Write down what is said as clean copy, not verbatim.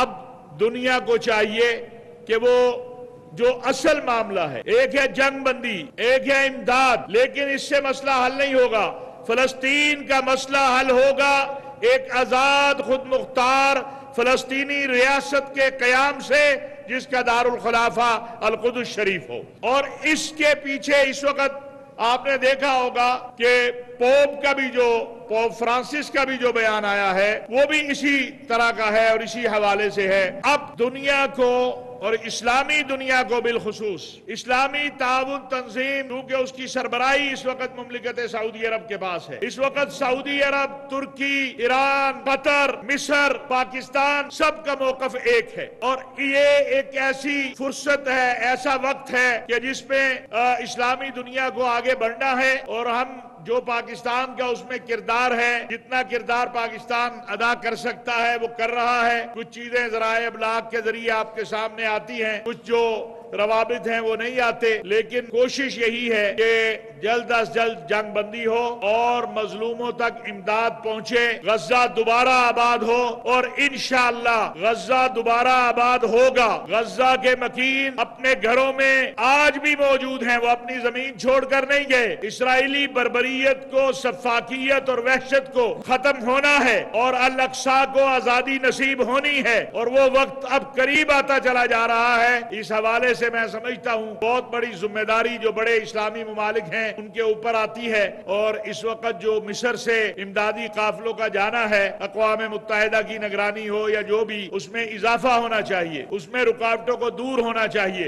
اب دنیا کو چاہیے کہ وہ جو اصل معاملہ ہے، ایک ہے جنگ بندی، ایک ہے امداد، لیکن اس سے مسئلہ حل نہیں ہوگا۔ فلسطین کا مسئلہ حل ہوگا ایک آزاد خود مختار فلسطینی ریاست کے قیام سے، جس کا دارالخلافہ القدس شریف ہو۔ اور اس کے پیچھے اس وقت آپ نے دیکھا ہوگا کہ پوپ فرانسس کا بھی جو بیان آیا ہے وہ بھی اسی طرح کا ہے اور اسی حوالے سے ہے۔ اب دنیا کو اور اسلامی دنیا کو بالخصوص اسلامی تعاون تنظیم، کیونکہ اس کی سربراہی اس وقت مملکت سعودی عرب کے پاس ہے، اس وقت سعودی عرب، ترکی، ایران، قطر، مصر، پاکستان، سب کا موقف ایک ہے، اور یہ ایک ایسی فرصت ہے، ایسا وقت ہے کہ جس میں اسلامی دنیا کو آگے بڑھنا ہے، اور ہم جو پاکستان کا اس میں کردار ہے، جتنا کردار پاکستان ادا کر سکتا ہے وہ کر رہا ہے۔ کچھ چیزیں ذرائع ابلاغ کے ذریعے آپ کے سامنے آتی ہیں، کچھ جو روابط ہیں وہ نہیں آتے، لیکن کوشش یہی ہے کہ جلد از جلد جنگ بندی ہو اور مظلوموں تک امداد پہنچے، غزہ دوبارہ آباد ہو، اور انشاءاللہ غزہ دوبارہ آباد ہوگا۔ غزہ کے مکین اپنے گھروں میں آج بھی موجود ہیں، وہ اپنی زمین چھوڑ کر نہیں گئے۔ اسرائیلی بربریت کو، سفاکیت اور وحشت کو ختم ہونا ہے، اور الاقصی کو آزادی نصیب ہونی ہے، اور وہ وقت اب قریب آتا چلا جا رہا ہے۔ اس حوالے سے میں سمجھتا ہوں بہت بڑی ذمہ داری جو بڑے اسلامی ممالک ہیں ان کے اوپر آتی ہے، اور اس وقت جو مصر سے امدادی قافلوں کا جانا ہے، اقوام متحدہ کی نگرانی ہو یا جو بھی، اس میں اضافہ ہونا چاہیے، اس میں رکاوٹوں کو دور ہونا چاہیے۔